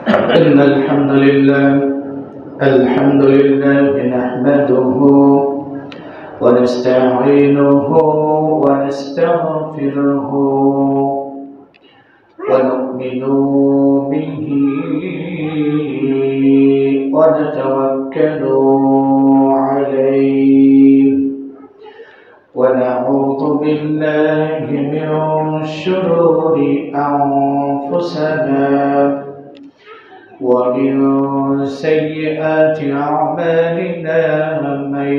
إن الحمد لله نحمده ونستعينه ونستغفره ونؤمن به ونتوكل عليه ونعوذ بالله من شرور أنفسنا ومن سيئات أعمالنا من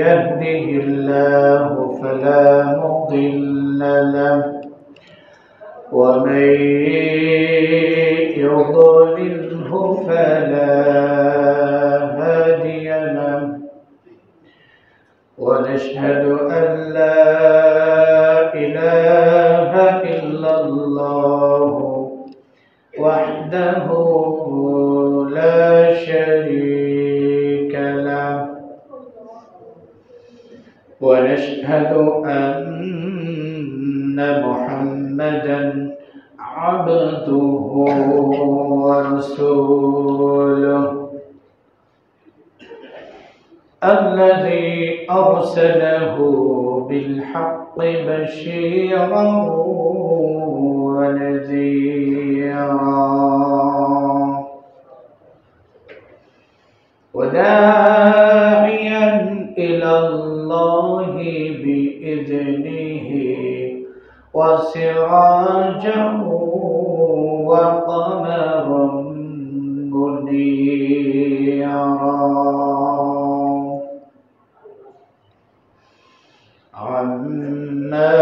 يهده الله فلا مضل له ومن يضلله فلا هادي له ونشهد أن لا إله إلا الله وحده لا شريك له ونشهد أن محمدا عبده ورسوله الذي أرسله بالحق بشيرا ونذيرا وداعيا إلى الله بإذنه وسراجا وقمرا منيرا أما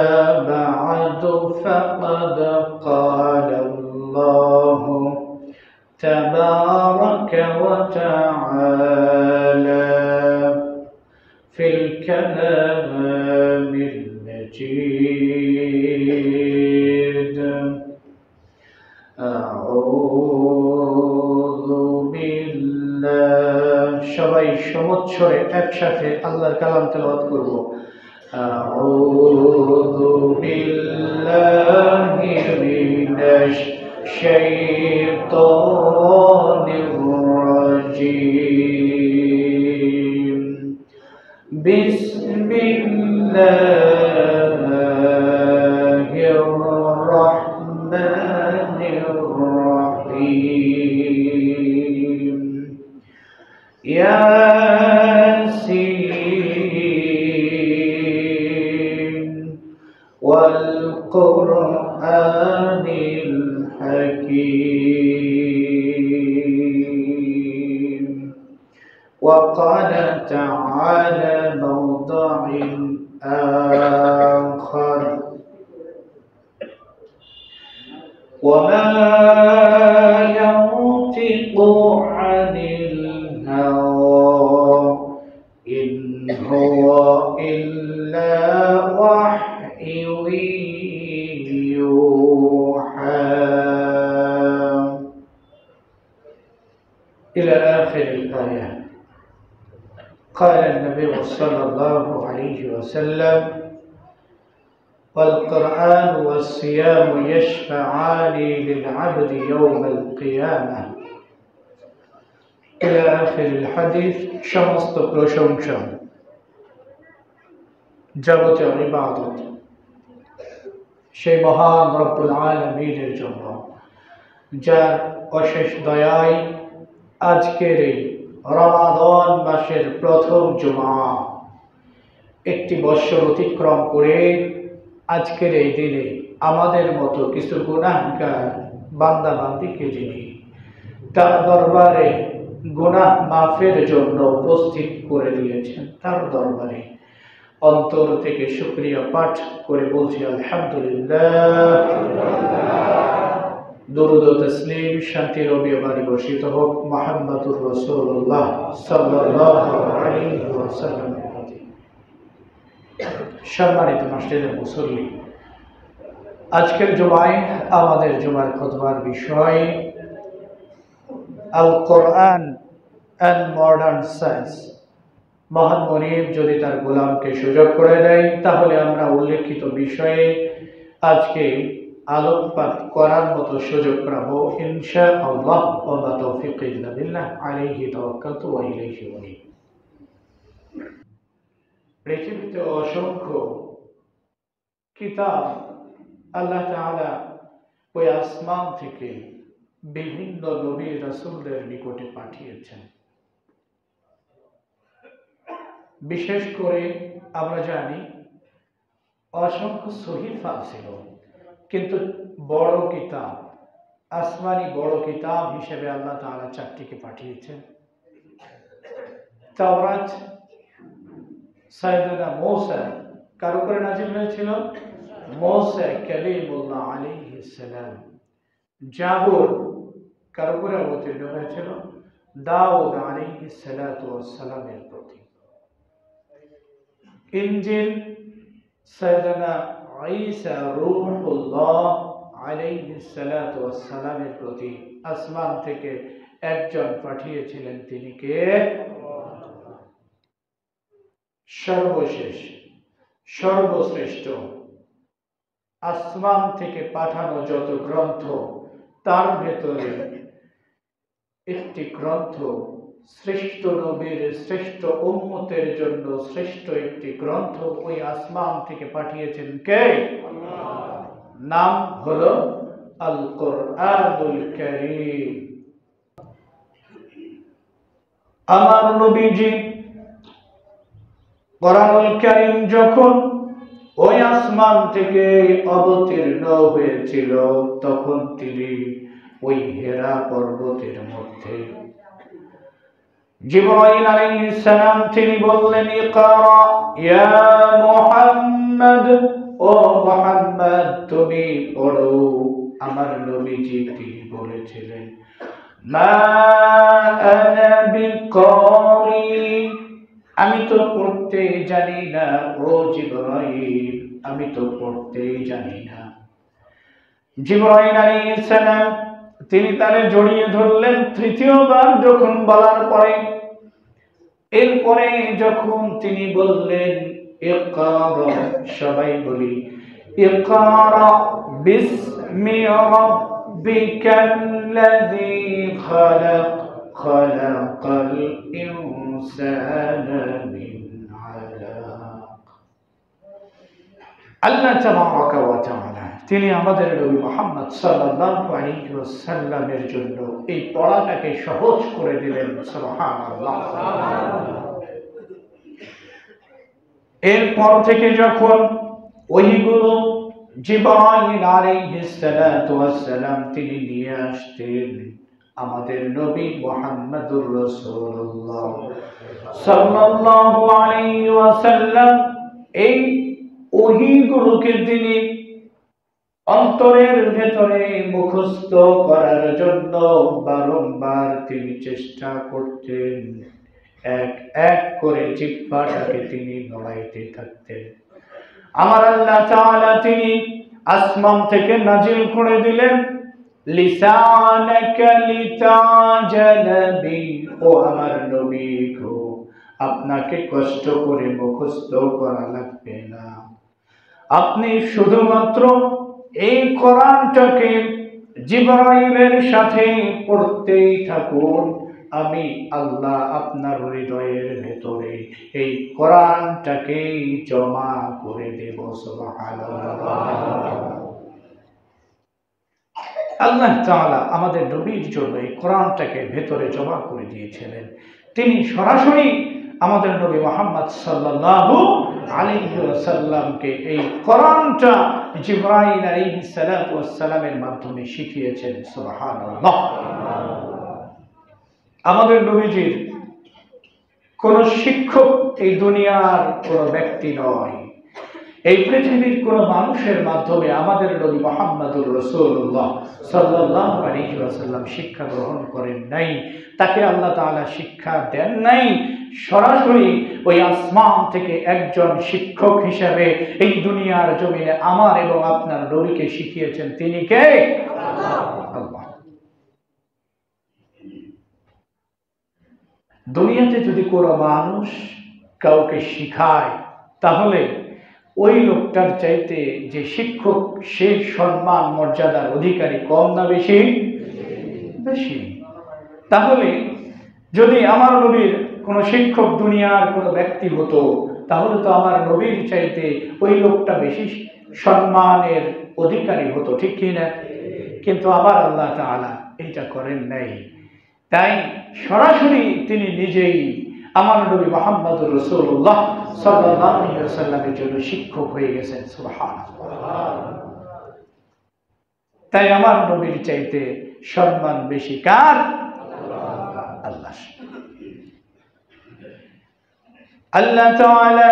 بعد فقد قال الله تبارك وتعالى في الكلام المجيد أعوذ بالله সবাই সমুচ্ছরে একসাথে আল্লাহর কালাম তেলাওয়াত করব أعوذ بالله من الشيطان الرجيم بسم الله الرحمن الرحيم ياسين والقرآن الحكيم وقال تعالى موضع آخر وما ينطق عن الهوى إن هو إلا وحي يوحى إلى آخر الآية. قال النبي صلى الله عليه وسلم والقرآن والصيام يشفعان للعبد يوم القيامة إلى آخر الحديث. সমস্ত প্রশংসা যাবতীয় ইবাদত সেই মহান রব্বুল আলামিনের জন্য যার অশেষ দয়ায় আজকের এই রমাদান মাসের প্রথম জুমা একটি বৎসর অতিক্রম করে আজকের এই দিনে আমাদের মতো কিছু গুনাহগার বান্দা বান্দিকে যিনি তার দরবারে গুনাহ মাফের জন্য উপস্থিত করে দিয়েছেন, তার দরবারে অন্তর থেকে শুকরিয়া পাঠ করে বলছি আলহামদুলিল্লাহ। দুরূদ ও তাসলিম শান্তির অবিবারে বর্ষিত হোক মুহাম্মদুর রাসূলুল্লাহ সাল্লাল্লাহু আলাইহি ওয়াসাল্লাম। সম্মানিত মসজিদের মুসল্লি, আজকের জুমায় আমাদের জুমার খুতবার বিষয় আল কোরআন অ্যান্ড মডার্ন সায়েন্স। মহান মনিব যদি তার গোলামকে সুযোগ করে দেয় তাহলে আমরা উল্লেখিত বিষয়ে আজকে আলোকপাত করার মতো সুযোগ পাবো ইনশাআল্লাহ। ওয়া মা তাওফীকি ইল্লা বিল্লাহ, আলাইহি তাওয়াক্কালতু ওয়া ইলাইহি উনীব। পৃথিবীতে অসংখ্য কিতাব আল্লাহ তাআলা ওই আসমান থেকে বিভিন্ন নবী রাসূলদের নিকটে পাঠিয়েছেন। বিশেষ করে আমরা জানি অসংখ্য সহিফা ছিল, কিন্তু বড় কিতাব, আসমানি বড় কিতাব হিসেবে আল্লাহ তাআলা 4টিকে পাঠিয়েছেন। তাওরাত সাইয়েদনা মূসা কার উপরে নাযিল হয়েছিল? মূসা কালিমুল্লাহ আলাইহিস সালাম। জাবুর কার উপরে অবতীর্ণ হয়েছিল? দাউদ আলাইহিস সালাতু ওয়াস সালামের প্রতি। ইনজিল সাইয়েদনা ঈসা রূহুল্লাহ আলাইহিস সালাতু ওয়াস সালামের প্রতি আসমান থেকে একজন পাঠিয়েছিলেন, তিনি কে? সর্বশেষ, সর্বশ্রেষ্ঠ, আসমান থেকে পাঠানো যত গ্রন্থ তার ভেতরে একটি গ্রন্থ শ্রেষ্ঠ নবীর, শ্রেষ্ঠ উম্মতের জন্য শ্রেষ্ঠ একটি গ্রন্থ ওই আসমান থেকে পাঠিয়েছেন কে? নাম হলো আল কোরআনুল কারীম। আমার নবীজি কোরআনুল কারীম যখন ওই আসমান থেকে অবতীর্ণ হয়েছিল, তখন তিনি ওই হেরা পর্বতের মধ্যে জিবরাইল আলাইহিস সালাম তিনি বললেন, ইকরা ইয়া মুহাম্মদ, ও মুহাম্মদ তুমি পড়ো। আমার নবীজি তিনি বলেছিলেন, মা আনা বিকারি, আমি তো পড়তে জানি না ও জিবরাইল, আমি তো পড়তে জানি না। জিবরাইল আলাইহিস সালাম তিনি তারে জড়িয়ে ধরলেন। তৃতীয়বার যখন বলার পরে, এরপরে যখন তিনি বললেন ইকরা, সবাই বলি ইকরা বিসমি রাব্বিকাল্লাযী খালাক, খালাকাল ইনসানা মিন আলাক। আল্লাহ তাবারাকা ওয়া তাআলা তিনি আমাদের নবী মুহাম্মদ সাল্লাল্লাহু আলাইহি ওয়াসাল্লামের জন্য এই পড়াটাকে সহজ করে দিলেন। সুবহানাল্লাহ। এরপর থেকে যখন ওহীগুলো জিবরাইল আলাইহিস সালাতু ওয়াস সালাম তিনি নিয়ে আসতেন, আমাদের নবী মুহাম্মদুর রাসূলুল্লাহ সাল্লাল্লাহু আলাইহি ওয়াসাল্লাম এই ওহীগুলোকে তিনি অন্তরের ভেতরে মুখস্থ করার জন্য বারংবার তিনি চেষ্টা করতেন। এক এক করে জিহ্বাটাকে তিনি নড়াইতে থাকতেন। আমার আল্লাহ তাআলা তিনি আসমান থেকে নাজিল করে দিলেন, লিসানাকা লিতাজালা বি, ও আমার নবী গো, আপনাকে কষ্ট করে মুখস্থ করা লাগবে না, আপনি শুধুমাত্র এই কোরআনটাকে জিবরাইলের সাথে পড়তেই থাকুন, আমি আল্লাহ আপনার হৃদয়ের ভেতরে এই কোরআনটাকে জমা করে দেব। সুবহানাল্লাহ। আল্লাহ তাআলা আমাদের নবীর জন্য এই কোরআনটাকে ভেতরে জমা করে দিয়েছিলেন। তিনি সরাসরি আমাদের নবী মুহাম্মদ সাল্লাল্লাহু আলাইহি ওয়াসাল্লামকে এই কোরআনটা জিবরাইল আলাইহিস সালাতু ওয়াস সালামের মাধ্যমে শিখিয়েছেন। সুবহানাল্লাহ। আমাদের নবীজির কোন শিক্ষক এই দুনিয়ার কোন ব্যক্তি নয়, এই পৃথিবীর কোন মানুষের মাধ্যমে আমাদের নবী মুহাম্মদুর রাসূলুল্লাহ সাল্লাল্লাহু আলাইহি ওয়াসাল্লাম শিক্ষা গ্রহণ করেন নাই, তাকে আল্লাহ তাআলা শিক্ষা দেন নাই। সরাসরি ওই আসমান থেকে একজন শিক্ষক হিসেবে এই দুনিয়ার জমিনে আমার এবং আপনার নবীকে শিখিয়েছেন। তিনি কে? আল্লাহ। দুনিয়াতে যদি কোনো মানুষ কাউকে শিখায়, তাহলে ওই লোকটার চাইতে যে শিক্ষক সে সম্মান মর্যাদার অধিকারী কম না বেশি? বেশি। তাহলে যদি আমার নবীর কোন শিক্ষক দুনিয়ার কোন ব্যক্তি হতো, তাহলে তো আমার নবীর চাইতে ওই লোকটা বেশি সম্মানের অধিকারী হতো, ঠিক কি না? কিন্তু আবার আল্লাহ তাআলা এটা করেন নাই। তাই সরাসরি তিনি নিজেই আমার নবী মুহাম্মদুর রাসূলুল্লাহ সাল্লাল্লাহু আলাইহি ওয়াসাল্লামের জন্য শিক্ষক হয়ে গেছেন। সুবহানাল্লাহ। তাই আমার নবীর চাইতে সম্মান বেশি কার? আল্লাহ। আল্লাহ তাআলা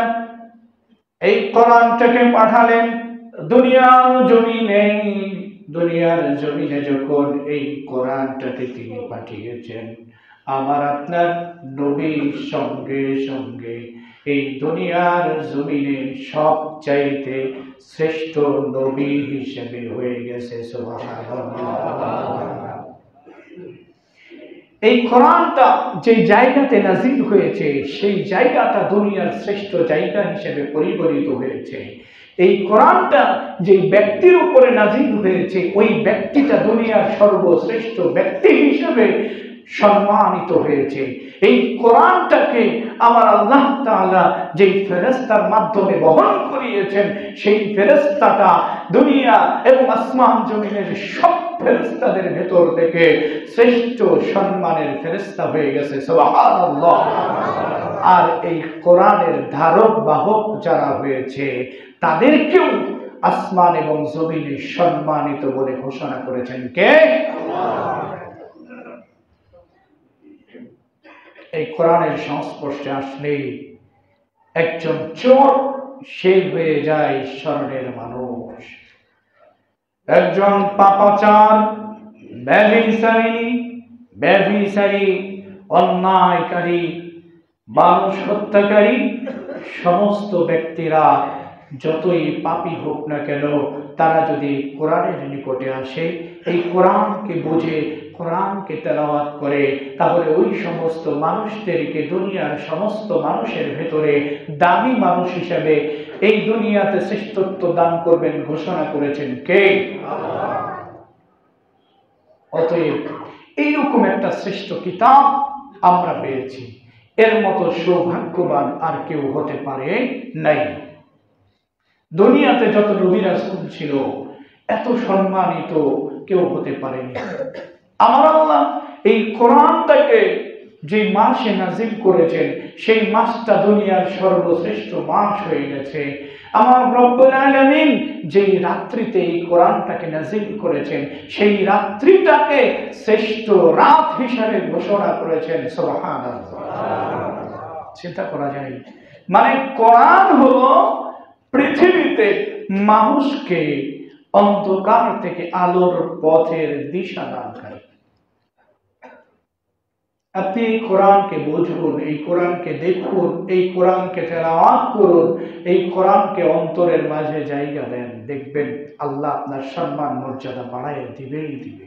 এই কোরআনটাকে পাঠালেন দুনিয়ার জমিনে যখন এই কোরআনটাকে তিনি পাঠিয়েছেন, আমার আপনার নবীর সঙ্গে সঙ্গে এই দুনিয়ার জমিনে সবচাইতে শ্রেষ্ঠ নবী হিসেবে হয়ে গেছে। সুবহানাল্লাহ। এই কোরআনটা যে জায়গাতে নাজিল হয়েছে সেই জায়গাটা দুনিয়ার শ্রেষ্ঠ জায়গা হিসেবে পরিগণিত হয়েছে। এই কোরআনটা যে ব্যক্তির উপরে নাজিল হয়েছে ওই ব্যক্তিটা দুনিয়ার সর্বশ্রেষ্ঠ ব্যক্তি হিসেবে সম্মানিত হয়েছে। এই কোরআনটাকে আমার আল্লাহ তাআলা যেই ফেরেশতার মাধ্যমে বহন করিয়েছেন সেই ফেরেশতাটা দুনিয়া এবং আসমান জমিনের সব ফেরেশতাদের ভেতর থেকে শ্রেষ্ঠ সম্মানের ফেরেশতা হয়ে গেছে। সুবহানাল্লাহ। আর এই কোরআনের ধারক বাহক যারা হয়েছে তাদেরকেও আসমান এবং জমিনে সম্মানিত বলে ঘোষণা করেছেন কে? আল্লাহ। এই কোরআনের সংস্পর্শে আসলেই একজন চোর সে হয়ে যায় স্মরণের মানুষ, একজন পাপাচার, ব্যভিচারী, অন্যায়কারী, মানুষ হত্যাকারী সমস্ত ব্যক্তিরা যতই পাপী হোক না কেন তারা যদি কোরআনের নিকটে আসে, এই কোরআনকে বুঝে কোরআনকে তেলাওয়াত করে, তাহলে ওই সমস্ত মানুষদেরকে দুনিয়ার সমস্ত মানুষের ভেতরে দামি মানুষ হিসেবে এই দুনিয়াতে শ্রেষ্ঠত্ব দান করবেন ঘোষণা করেছেন কে? আল্লাহ। অতএব এইরকম একটা শ্রেষ্ঠ কিতাব আমরা পেয়েছি, এর মতো সৌভাগ্যবান আর কেউ হতে পারে নাই। দুনিয়াতে যত নবী রাসূল ছিল এত সম্মানিত কেউ হতে পারেনি। আমার আল্লাহ এই কোরআনটাকে যে মাসে নাজিল করেছেন সেই মাসটা দুনিয়ার সর্বশ্রেষ্ঠ মাস হয়ে গেছে। আমার রব্বুল আলামিন যেই রাত্রিতে এই কোরআনটাকে নাজিল করেছেন সেই রাত্রিটাকে শ্রেষ্ঠ রাত হিসাবে ঘোষণা করেছেন। সুবহানাল্লাহ। চিন্তা করা যায়, মানে কোরআন হলো পৃথিবীতে মানুষকে অন্ধকার থেকে আলোর পথের দিশা দানকারী। আপনি এই কোরআনকে বুঝুন, এই কোরআনকে দেখুন, এই কোরআনকে তেলাওয়াত করুন, এই কোরআনকে অন্তরের মাঝে জায়গা দেন, দেখবেন আল্লাহ আপনার সম্মান মর্যাদা বাড়ায় দিবেই দিবে।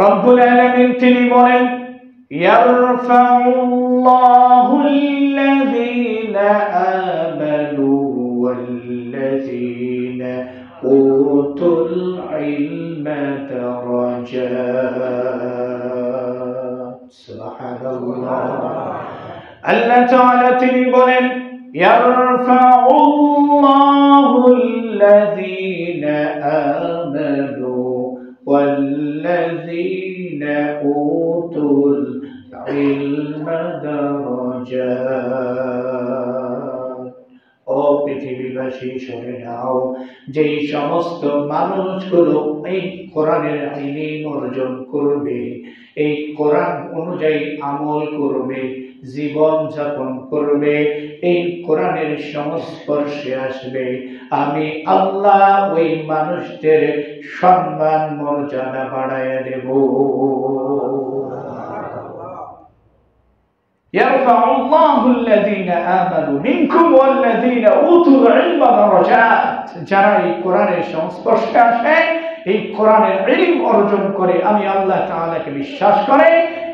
রব্বুল আলামিন তিনি বলেন, ইয়ারফাউল্লাহুল্লাযীনা আমানু ওয়াল্লাযীনা উতুল ইলমা দারাজাত। সুবহানাল্লাহ। আল্লাহ তাআলা তিনি বলেন, ইয়ারফাউল্লাহুল্লাযীনা আমানু ওয়াল্লাযীনা উতুল ইলমা দারাজাত। ও পৃথিবীবাসী শুনে নাও, যেই সমস্ত মানুষগুলো এই কোরআনের ইলম অর্জন করবে, এই কোরআন অনুযায়ী আমল করবে, জীবন যাপন করবে, এই কোরআনের সংস্পর্শে আসবে, আমি আল্লাহ ওই মানুষদের সম্মান মর্যাদা বাড়াইয়া দেব। ইয়ারফাউল্লাহুল্লাযীনা আমানু মিনকুম ওয়াল্লাযীনা উতুল ইলমা দারাজাত। যারা এই কোরআনের সংস্পর্শে আসে এই কোরআনের ইলম অর্জন করে, আমি আল্লাহ তাআলাকে বিশ্বাস করে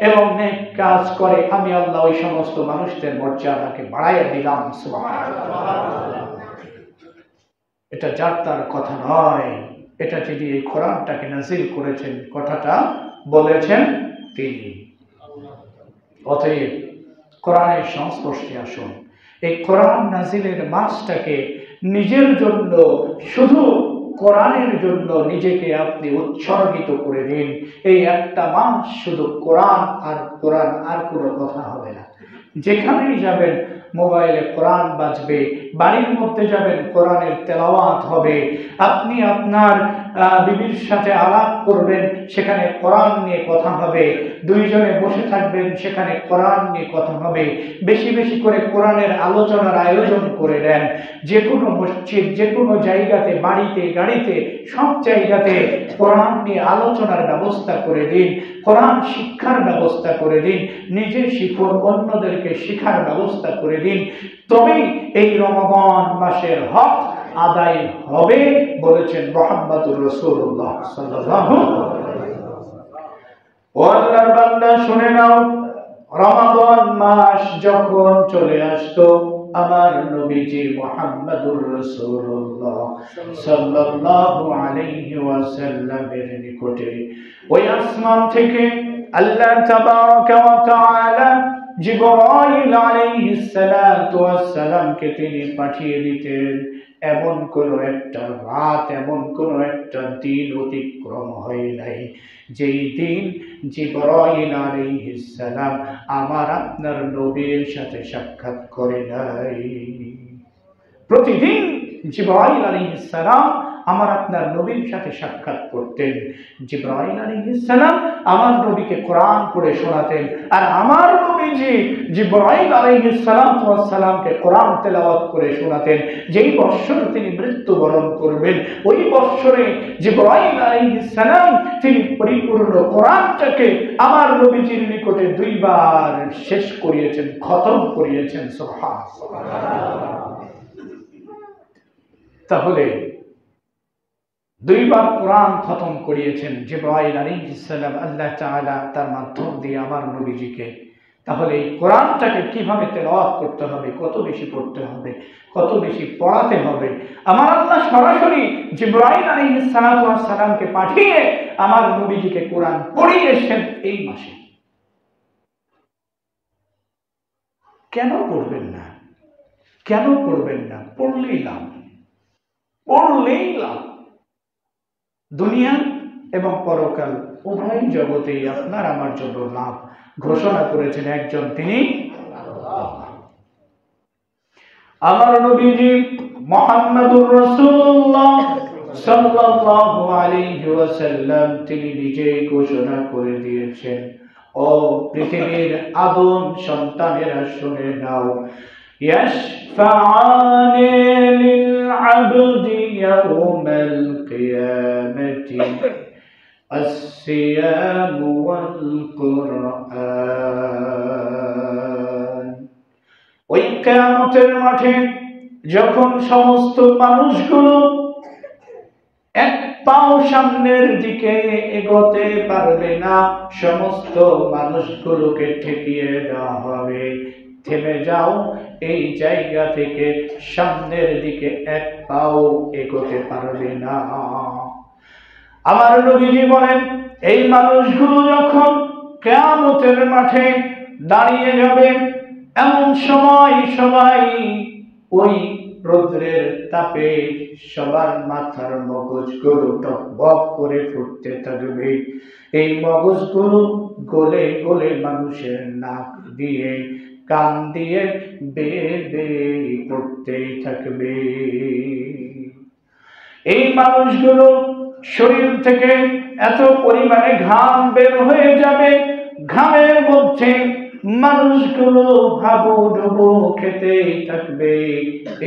এবং নেক কাজ করে, আমি আল্লাহ ওই সমস্ত মানুষদের মর্যাদাকে বাড়াইয়া দিলাম। সুবহানাল্লাহ। এটা যার তার কথা নয়, এটা যিনি এই কোরআনটাকে নাজিল করেছেন, কথাটা বলেছেন তিনি। অতএব কোরআনের সংস্পর্শে আসুন। এই কোরআন নাজিলের মাসটাকে নিজের জন্য, শুধু কোরআনের জন্য নিজেকে আপনি উৎসর্গিত করে দিন। এই একটা মাস শুধু কোরআন আর কোরআন, আর কোনো কথা হবে না। যেখানেই যাবেন মোবাইলে কোরআন বাজবে, বাড়ির মধ্যে যাবেন কোরআনের তেলাওয়াত হবে, আপনি আপনার বিবির সাথে আলাপ করবেন, সেখানে কোরআন নিয়ে কথা হবে, দুইজনে বসে থাকবেন, সেখানে কোরআন নিয়ে কথা হবে। বেশি বেশি করে কোরআনের আলোচনার আয়োজন করে দেন। যে কোনো মসজিদ, যে কোনো জায়গাতে, বাড়িতে, গাড়িতে, সব জায়গাতে কোরআন নিয়ে আলোচনার ব্যবস্থা করে দিন, কোরআন শিক্ষার ব্যবস্থা করে দিন, নিজে শিখুন, অন্যদেরকে শিখার ব্যবস্থা করে দিন। তবেই এই রমাদান মাসের হক আদায় হবে বলেছেন মুহাম্মদুর রাসূলুল্লাহ সাল্লাল্লাহু আলাইহি ওয়াসাল্লাম। ও আল্লাহর বান্দা শুনে নাও, রমাদান মাস যখন চলে আসতো, আমার নবীজি মুহাম্মদুর রাসূলুল্লাহ সাল্লাল্লাহু আলাইহি ওয়াসাল্লামের নিকটে ওই আসমান থেকে আল্লাহ তাবারাকা ওয়া তাআলা জিবরাইল আলাইহিস সালাতু ওয়াস সালামকে তিনি পাঠিয়ে দিতেন। এমন কোন একটা রাত, এমন কোন একটা দিন অতিক্রম হয় নাই যেই দিন জিবরাইল আলাইহিস সালাম আমার আপনার নবীর সাথে সাক্ষাৎ করে নাই। প্রতিদিন জিবরাইল আলাইহিস সালাম আমার আপনার নবীর সাথে সাক্ষাৎ করতেন। জিবরাইল আলাইহিস সালাম আমার নবীকে কোরআন পড়ে শোনাতেন, আর আমার নবীজি জিবরাইল আলাইহিস সালামকে কোরআন তেলাওয়াত করে শোনাতেন। যেই বৎসরে তিনি মৃত্যুবরণ করবেন, ওই বৎসরে জিবরাইল আলাইহিস সালাম তিনি পরিপূর্ণ কোরআনটাকে আমার নবীজির নিকটে দুইবার শেষ করিয়েছেন, খতম করিয়েছেন। সুবহানাল্লাহ। তাহলে দুইবার কোরআন খতম করিয়েছেন জিবরাইল আলাইহিস সালাম, আল্লাহ তাআলা তার মাধ্যম দিয়ে আমার নবীজিকে। তাহলে এই কোরআনটাকে কিভাবে তেলাওয়াত করতে হবে, কত বেশি পড়তে হবে, কত বেশি পড়াতে হবে। আমার আল্লাহ সরাসরি জিবরাইল আলাইহিস সালামকে পাঠিয়ে আমার নবীজিকে কোরআন পড়িয়েছেন এই মাসে। কেন পড়বেন না? কেন পড়বেন না? পড়লেই লাভ, পড়লেই লাভ। দুনিয়া এবং পরকাল উভয় জগতেই আপনার আমার জন্য লাভ ঘোষণা করেছেন একজন, তিনি আল্লাহ। আমার নবীজি মুহাম্মদুর রাসূলুল্লাহ সাল্লাল্লাহু আলাইহি ওয়াসাল্লাম তিনি নিজেই ঘোষণা করে দিয়েছেন, ও পৃথিবীর আদম সন্তানেরা শুনে নাও, ইয়াশফাআনি লিল আবদি ইয়াউমাল কিয়ামাতি الصيام والقرآن। ওই কিয়ামতের মাঠে যখন সমস্ত মানুষগুলো এক পাও সামনের দিকে এগোতে পারবে না, সমস্ত মানুষগুলোকে ঠেকিয়ে দেওয়া হবে, থেমে যাও, এই জায়গা থেকে সামনের দিকে এক পাও এগোতে পারবে না। আমার নবীজি বলেন, এই মানুষগুলো যখন কিয়ামতের মাঠে দাঁড়িয়ে যাবে, এমন সময় সবাই ওই রৌদ্রের তাপে সবার মাথার মগজগুলো টকবক করে ফুটতে থাকবে। এই মগজগুলো গলে গলে মানুষের নাক দিয়ে, কান দিয়ে বেয়ে বেয়ে পড়তেই থাকবে। এই মানুষগুলো শরীর থেকে এত পরিমাণে ঘাম বের হয়ে যাবে, ঘামের মধ্যে মানুষগুলো হাবুডুবু খেতেই থাকবে।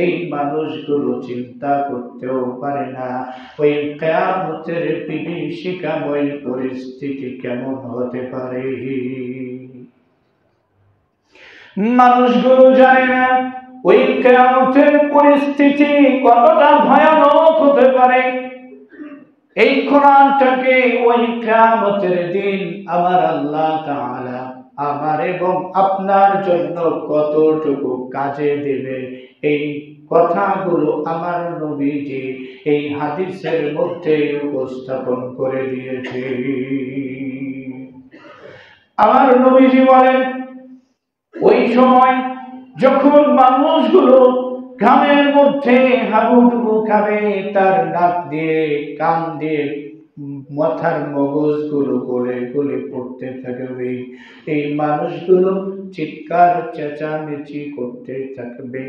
এই মানুষগুলো চিন্তা করতেও পারে না ওই কিয়ামতের বিভীষিকাময় পরিস্থিতি কেমন হতে পারে। মানুষগুলো জানে না ওই কিয়ামতের পরিস্থিতি কতটা ভয়ানক হতে পারে। এই কোরআনটাকে ওই কিয়ামতের দিন আমার আল্লাহ তাআলা আমার এবং আপনার জন্য কতটুকু কাজে দেবে, এই কথাগুলো আমার নবীজি এই হাদিসের মধ্যে উপস্থাপন করে দিয়েছে। আমার নবীজি বলেন, ওই সময় যখন মানুষগুলো ঘামের মধ্যে হাবুডুবু খাবে, তার নাক দিয়ে কান দিয়ে মাথার মগজগুলো গলে গলে পড়তে থাকবে, এই মানুষগুলো চিৎকার চেঁচামেচি করতে থাকবে,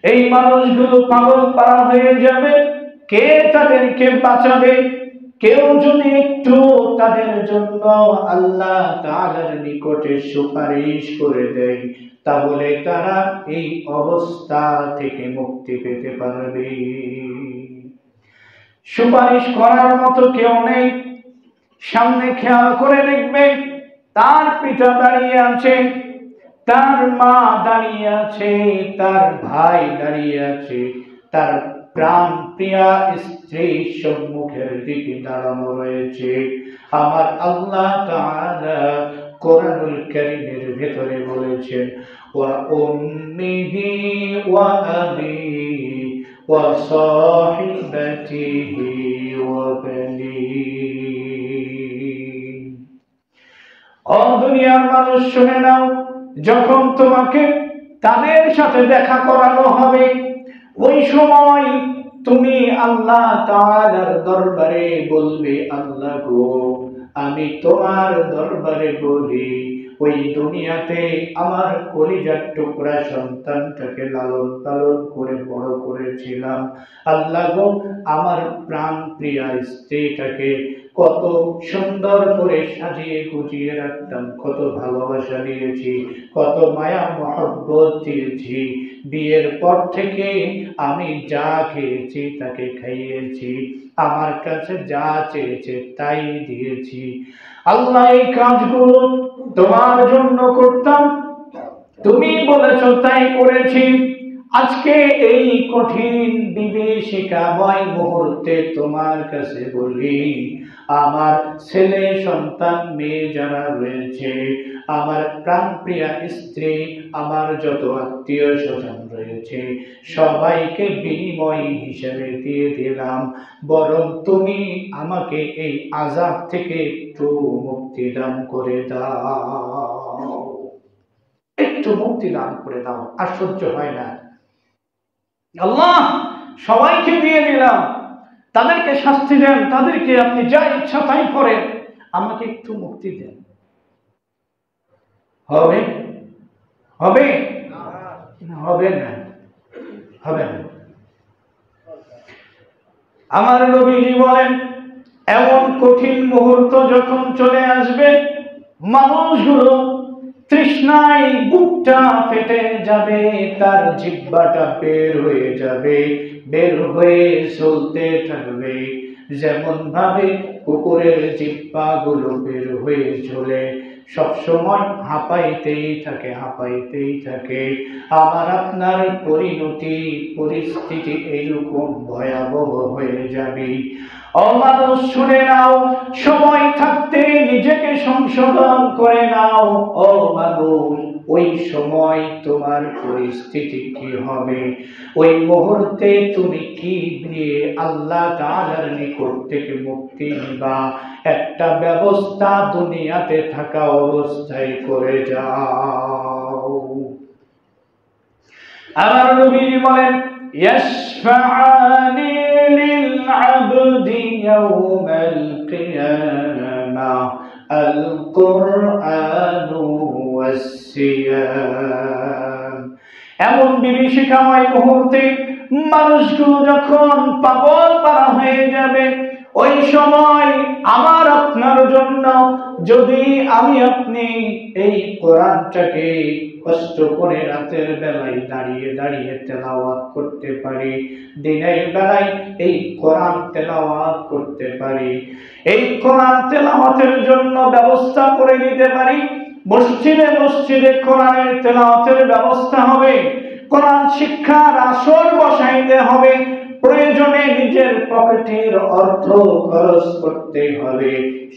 এই মানুষগুলো পাগল পারা হয়ে যাবে। কে তাদেরকে বাঁচাবে? কেউ যদি একটু তাদের জন্য আল্লাহ তাআলার নিকটে সুপারিশ করে দেয়, তাহলে তারা এই অবস্থা থেকে মুক্তি পেতে পারবে। সুপারিশ করার মতো কেউ নেই। সামনে খেয়াল করে দেখবেন, তার পিতা দাঁড়িয়ে আছে, তার মা দাঁড়িয়ে আছে, তার ভাই দাঁড়িয়ে আছে, তার প্রাণ প্রিয়া স্ত্রী সম্মুখের দিকে দাঁড়ানো রয়েছে। আমার আল্লাহ তাআলা কোরআনুল কারীমের ভেতরে বলেছেন, ওয়া উম্মিহি ওয়া আবিহি ওয়া সাহিবাতিহি ওয়া বানিহি। ও দুনিয়ার মানুষ শুনে নাও, যখন তোমাকে তাদের সাথে দেখা করানো হবে, ওই সময় তুমি আল্লাহ তাআলার দরবারে বলবে, আল্লাহ গো, আমি তোমার দরবারে বলি, ওই দুনিয়াতে আমার কলিজার টুকরা সন্তানটাকে লালন পালন করে বড় করেছিলাম। আল্লাহ গো, আমার প্রাণ প্রিয়া স্ত্রীটাকে কত সুন্দর করে সাজিয়ে গুজিয়ে রাখতাম, কত ভালোবাসা দিয়েছি, কত মায়া মহব্বত দিয়েছি। বিয়ের পর থেকে আমি যা খেয়েছি তাকে খাইয়েছি, আমার কাছে যা চেয়েছে তাই দিয়েছি। আল্লাহ, এই কাজগুলো তোমার জন্য করতাম, তুমি বলেছো তাই করেছি। আজকে এই কঠিন বিভীষিকাময় মুহূর্তে তোমার কাছে বলি, আমার ছেলে সন্তান মেয়ে যারা রয়েছে, আমার প্রাণপ্রিয়া স্ত্রী, আমার যত আত্মীয় স্বজন রয়েছে, সবাইকে বিনিময় হিসেবে দিয়ে দিলাম, বরং তুমি আমাকে এই আযাব থেকে একটু মুক্তি দান করে দাও, একটু মুক্তি দান করে দাও। আর সহ্য হয় না। আল্লাহ, সবাইকে দিয়ে দিলাম, তাদেরকে শাস্তি দেন, তাদেরকে আপনি যা ইচ্ছা তাই করেন, আমাকে একটু মুক্তি দেন। হবে? হবে? হবে না, হবে না। আমার নবীজি বলেন, এমন কঠিন মুহূর্ত যখন চলে আসবে, মানুষগুলো তৃষ্ণায় বুকটা ফেটে যাবে, তার জিহ্বাটা বের হয়ে যাবে, বের হয়ে চলতে থাকবে, যেমন ভাবে কুকুরের জিহ্বা গুলো বের হয়ে চলে, সবসময় হাঁপাইতেই থাকে, হাঁপাইতেই থাকে। আমার আপনার পরিণতি পরিস্থিতি এইরকম ভয়াবহ হয়ে যাবে। অমানুষ শুনে নাও, সময় থাকতে নিজেকে সংশোধন করে নাও। ও মানুষ, ওই সময় তোমার পরিস্থিতি কি হবে? ওই মুহূর্তে তুমি কি দিয়ে আল্লাহ তাআলার নিকট থেকে মুক্তি নিবা? একটা ব্যবস্থা দুনিয়াতে থাকা অবস্থায় করে যাও। আমার নবীজি বলেন, ইয়াশফাআনি লিল আবদি ইয়াউমাল কিয়ামাহ আল কুরআনু ওয়াস সিয়াম। এমন বিভীষিকাময় মুহূর্তে মানুষগুলো যখন পাগল পারা হয়ে যাবে, ওই সময় আমার আপনার জন্য যদি আমি আপনি এই কোরআনটাকে কষ্ট করে রাতের বেলায় দাঁড়িয়ে দাঁড়িয়ে তেলাওয়াত করতে পারি, দিনের বেলায় এই কোরআন তেলাওয়াত করতে পারি, এই কোরআন তেলাওয়াতের জন্য ব্যবস্থা করে নিতে পারি, মসজিদে মসজিদে কোরআনের তেলাওয়াতের ব্যবস্থা হবে, কোরআন শিক্ষার আসর বসাইতে হবে, প্রয়োজনে নিজের পকেটের অর্থ খরচ করতে হবে,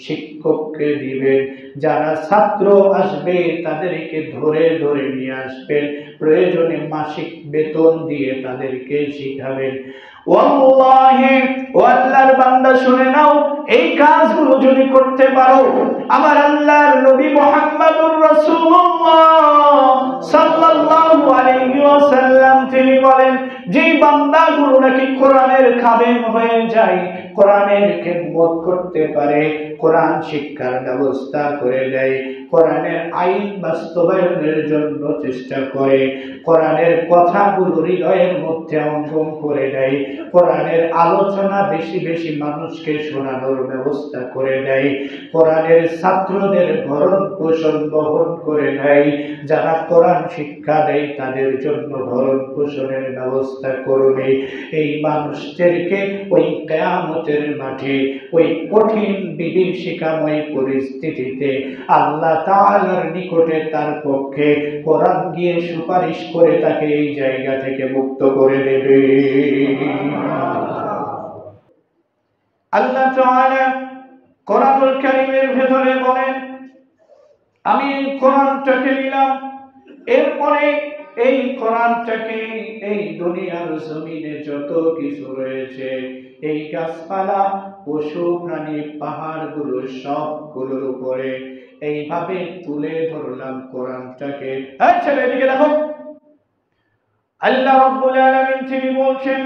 শিক্ষককে দিবেন, যারা ছাত্র আসবে তাদেরকে ধরে ধরে নিয়ে আসবেন, প্রয়োজনে মাসিক বেতন দিয়ে তাদেরকে শিখাবেন। ওয়াল্লাহি ও আল্লাহর বান্দা শুনে নাও, এই কাজগুলো যদি করতে পারো, আমার আল্লাহর নবী মুহাম্মদুর রাসূলুল্লাহ সাল্লাল্লাহু আলাইহি ওয়াসাল্লাম তিনি বলেন, যে বান্দাগুলো নাকি কোরআনের খাদেম হয়ে যায়, কোরআনের খেদমত করতে পারে, কোরআন শিক্ষার ব্যবস্থা করে দেয়, কোরআনের আইন বাস্তবায়নের জন্য চেষ্টা করে, কোরআনের কথাগুলো হৃদয়ের মধ্যে অঙ্কন করে দেয়, কোরআনের আলোচনা বেশি বেশি মানুষকে শোনানোর ব্যবস্থা করে দেয়, কোরআনের ছাত্রদের ভরণ পোষণ বহন করে দেয়, যারা কোরআন শিক্ষা দেয় তাদের জন্য ভরণ পোষণের ব্যবস্থা করবে, এই মানুষদেরকে ওই কিয়ামতের মাঠে ওই কঠিন বিভীষিকাময় পরিস্থিতিতে আল্লাহ তাআলার নিকটে তার পক্ষে কোরআন গিয়ে সুপারিশ করে তাকে এই জায়গা থেকে মুক্ত করে দেবে। আল্লাহ তাআলা কোরআনুল কারীমের ভেতরে বলেন, আমি এই কোরআনটাকে নিলাম, এরপরে এই কোরআনটাকে এই দুনিয়ার জমিনে যত কিছু রয়েছে, এই গাছপালা, পশু প্রাণী, পাহাড়গুলো সবগুলোর উপরে এইভাবে তুলে ধরলাম কোরআনটাকে। আচ্ছা এদিকে দেখো, আল্লাহ রাব্বুল আলামিন তিনি বলছেন,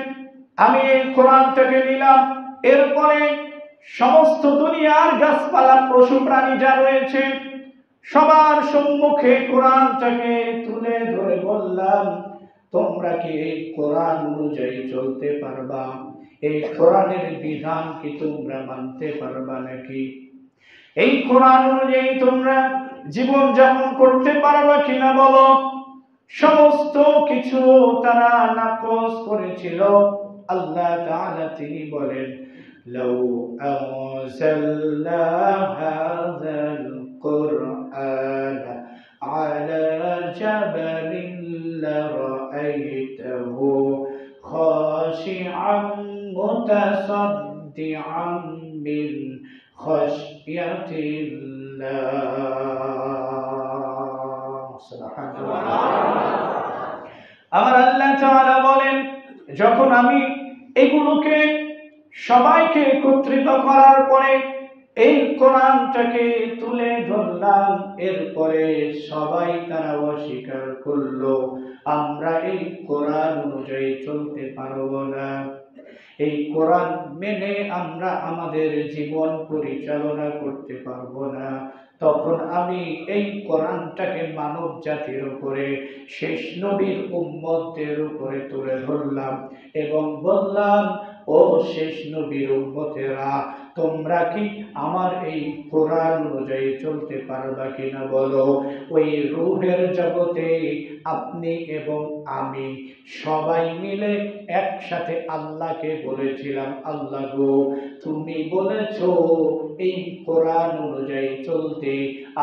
আমি এই কোরআনটাকে নিলাম, এরপরে সমস্ত দুনিয়ার গাছপালা, পশু প্রাণী যা রয়েছে সবার সম্মুখে কোরআনটাকে তুলে ধরে বললাম, তোমরা কি এই কোরআন অনুযায়ী চলতে পারবা? এই কোরআনের বিধান কি তোমরা মানতে পারবা নাকি? এই কোরআন অনুযায়ী তোমরা জীবন যাপন করতে পারবা কিনা বলো? সমস্ত কিছু তারা নাকচ করেছিল। আল্লাহ তাআলা তিনি বলেন, লাউ আনজালনা হাযাল কুরআন আলা জাবালিন লারাআইতাহু খাশিআন মুতাসাদ্দিআন মিন খাশিয়াতিল্লাহ। সুবহানাল্লাহ। আমার আল্লাহ তাআলা বলেন, যখন আমি এগুলোকে সবাইকে একত্রিত করার পরে এই কোরআনটাকে তুলে ধরলাম, এরপরে সবাই তারা অস্বীকার করলো, আমরা এই কোরআন অনুযায়ী চলতে পারবো না, এই কোরআন মেনে আমরা আমাদের জীবন পরিচালনা করতে পারবো না। তখন আমি এই কোরআনটাকে মানব জাতির উপরে, শেষ নবীর উম্মতদের উপরে তুলে ধরলাম এবং বললাম, ও শেষ নবীর উম্মতেরা, তোমরা কি আমার এই কোরআন অনুযায়ী চলতে পারবা কিনা বলো? ওই রূহের জগতে আপনি এবং আমি সবাই মিলে একসাথে আল্লাহকে বলেছিলাম, আল্লাহ গো, তুমি বলেছো এই কোরআন অনুযায়ী চলতে,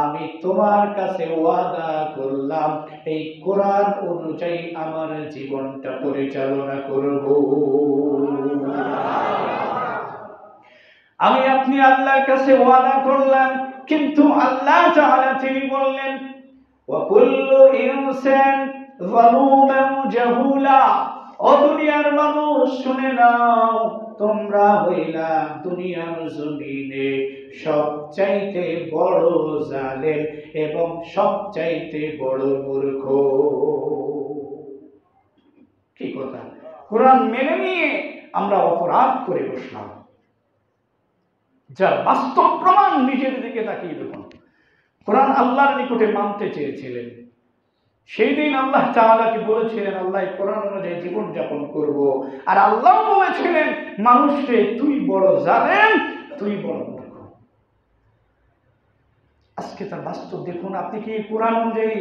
আমি তোমার কাছে ওয়াদা করলাম এই কোরআন অনুযায়ী আমার জীবনটা পরিচালনা করব। আমি আপনি আল্লাহর কাছে ওয়াদা করলাম, কিন্তু আল্লাহ তাআলা তিনি বললেন, ওয়া কুল্লু ইনসান যালুমান জাহুলা, ও দুনিয়ার মানুষ শুনে নাও, তোমরা হইলা দুনিয়ার জমিনে সবচাইতে বড় জালেম এবং সবচাইতে বড় মূর্খ। কি কথা! কোরআন মেনে নিয়ে আমরা অপরাধ করে বসলাম, যার বাস্তব প্রমাণ নিজের দিকে তাকিয়ে দেখুন। কোরআন আল্লাহর নিকটে মানতে চেয়েছিলেন, সেই দিন আল্লাহ তাআলাকে বলেছিলেন, আল্লাহ কোরআন অনুযায়ী জীবন যাপন করব, আর আল্লাহ বলেছিলেন মানুষকে, তুই বড় জালেম, তুই বড় মূর্খ। আজকে তার বাস্তব দেখুন। আপনি কি কোরআন অনুযায়ী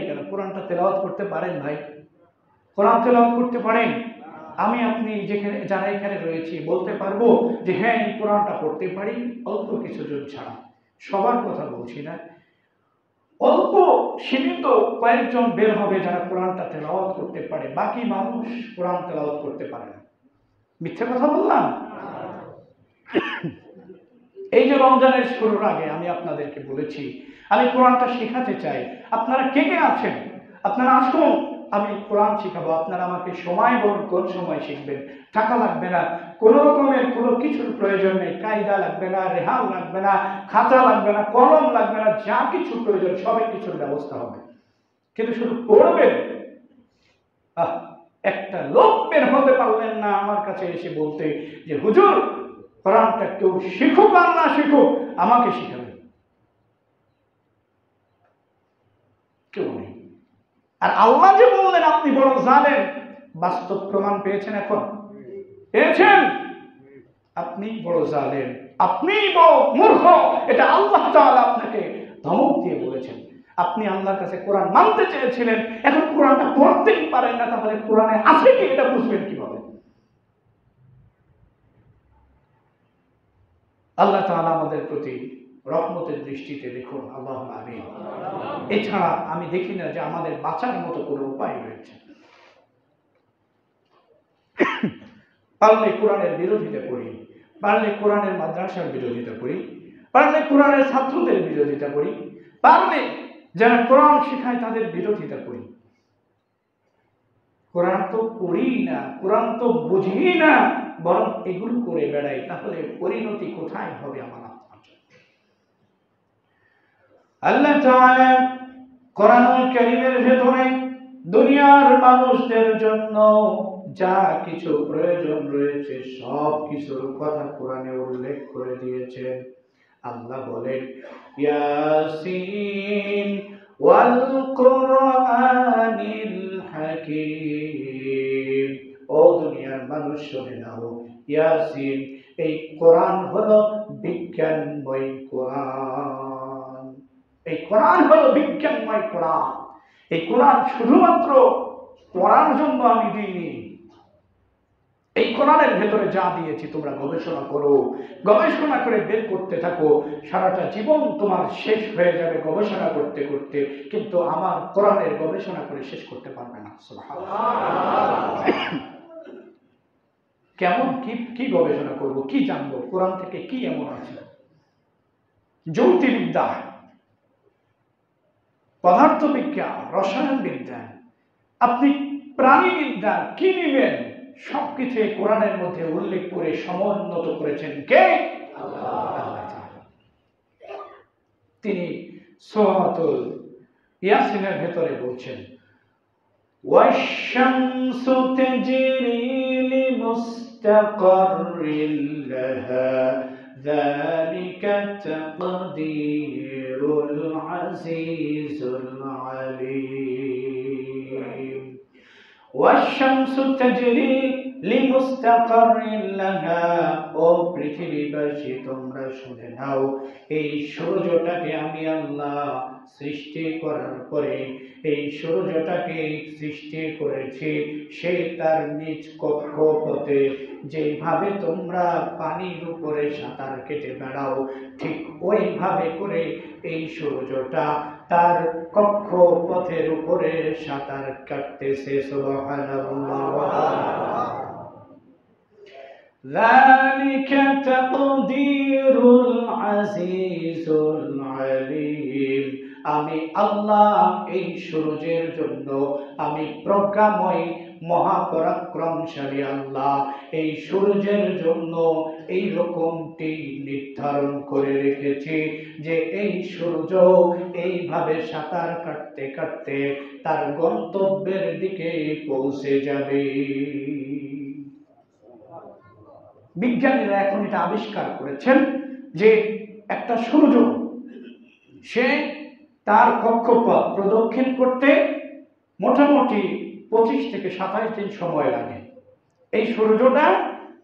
কেন কোরআনটা তেলাওয়াত করতে পারেন? ভাই, কোরআন তেলাওয়াত করতে পারেন? আমি আপনি যেখানে যারা এখানে রয়েছি বলতে পারবো যে হ্যাঁ, এই কোরআনটা পড়তে পারি, অল্প কিছু জন ছাড়া, সবার কথা বলছি না। অল্প সীমিত কয়েকজন বের হবে যারা কোরআনটা তেলাওয়াত করতে পারে, বাকি মানুষ কোরআন তেলাওয়াত করতে পারে না। মিথ্যে কথা বললাম? এই যে রমজানের শুরুর আগে আমি আপনাদেরকে বলেছি আমি কোরআনটা শেখাতে চাই, আপনারা কে কে আছেন? আপনারা আসুন, আমি কোরআন শিখাবো। আপনারা আমাকে সময় বলুন কোন সময় শিখবেন। টাকা লাগবে না, কোন রকমের কোনো কিছুর প্রয়োজন নেই, কায়দা লাগবে না, রেহাল লাগবে না, খাতা লাগবে না, কলম লাগবে না, যা কিছু প্রয়োজন সবই কিছুর ব্যবস্থা হবে। কিন্তু শুধু পড়বেন। একটা লোক বের হতে পারলেন না আমার কাছে এসে বলতে যে হুজুর কোরআনটা কেউ শিখুক আর না শিখুক আমাকে শিখাবেন, কেউ নেই। আর আল্লাহ যে বললেন আপনি বড় জানেন, বাস্তব প্রমাণ পেয়েছেন, এখন পেয়েছেন। আপনি বড় জানেন, আপনি বড় মূর্খ, এটা আল্লাহ তাআলা আপনাকে ধমক দিয়ে বলেছেন। আপনি আল্লাহর কাছে কোরআন মানতে চেয়েছিলেন, এখন কোরআনটা পড়তেই পারেন না, তাহলে কোরআনে আছে কি এটা বুঝবেন কিভাবে? আল্লাহ তাআলা আমাদের প্রতি রহমতের দৃষ্টিতে দেখুন, আল্লাহুম্মা আমিন। এছাড়া আমি দেখি না যে আমাদের বাঁচার মতো কোনো উপায় রয়েছে। পারলে কোরআনের বিরোধিতা করি, পারলে কোরআনের মাদ্রাসার বিরোধিতা করি, পারলে কোরআনের ছাত্রদের বিরোধিতা করি, পারলে যারা কোরআন শেখায় তাদের বিরোধিতা করি। কোরআন তো পড়ি না, কোরআন তো বুঝি না, বরং এগুলো করে বেড়াই, তাহলে পরিণতি কোথায় হবে আমার আপনার? আল্লাহ তাআলা কোরআনুল কারীমের ভেতরে দুনিয়ার মানুষদের জন্য যা কিছু প্রয়োজন রয়েছে সব কিছুর কথা কোরআনে উল্লেখ করে দিয়েছেন। আল্লাহ বলেন ইয়াসিন ওয়াল কুরআনিল হাকীম। ও দুনিয়ার মানুষ শুনে নাও, ইয়াসিন এই কোরআন হলো বিজ্ঞানময় কোরআন। এই কোরআন হলো বিজ্ঞানময় কোরআন। এই কোরআন শুধুমাত্র পড়ার জন্য আমি দিইনি। এই কোরআনের ভেতরে যা দিয়েছি তোমরা গবেষণা করো, গবেষণা করে বের করতে থাকো। সারাটা জীবন তোমার শেষ হয়ে যাবে গবেষণা করতে করতে, কিন্তু আমার কোরআনের গবেষণা করে শেষ করতে পারবে না। সুবহানাল্লাহ। কেমন কি গবেষণা করব, কি জানবো, কোরআন থেকে কি এমন আছে? জ্যোতির্বিদ্যা, পদার্থবিজ্ঞান, রসায়ন বিজ্ঞান, আপনি প্রাণীবিদ্যা কি নিবেন? সবকিছু কোরআনের মধ্যে উল্লেখ করে সমুন্নত করেছেন কে? আল্লাহ। তিনি সূরাতুল ইয়াসিনের ভেতরে বলছেন ওয়াশ-শামসু তাজরি লিমুস্তাকাররিন লাহা যালিকা তাকদীরুল আজিজুল আলীম। ওয়াশ-শামসু তাজরি লিমুস্তাকাররিন লাহা। ও পৃথিবীবাসী তোমরা শুনে নাও, এই সূর্যটাকে আমি আল্লাহ সৃষ্টি করার পরে এই সূর্যটাকে সৃষ্টি করেছি, সে তার নিজ কক্ষপথে যেভাবে তোমরা পানির উপরে সাঁতার কেটে বেড়াও, ঠিক ওইভাবে করে এই সূর্যটা তার কক্ষপথের উপরে সাঁতার কাটতেছে। সুবহানাল্লাহ। যালিকা তাকদীরুল আজিজুল আলীম। আমি আল্লাহ এই সূর্যের জন্য, আমি প্রজ্ঞাময় মহাপরাক্রমশালী আল্লাহ এই সূর্যের জন্য এই রকমটি নির্ধারণ করে রেখেছি যে এই সূর্য এইভাবে সাঁতার কাটতে কাটতে তার গন্তব্যের দিকে পৌঁছে যাবে। বিজ্ঞানীরা এখন এটা আবিষ্কার করেছেন যে একটা সূর্য, সে তার কক্ষপথ প্রদক্ষিণ করতে মোটামুটি 25 থেকে 27 দিন সময় লাগে। এই সূর্যটা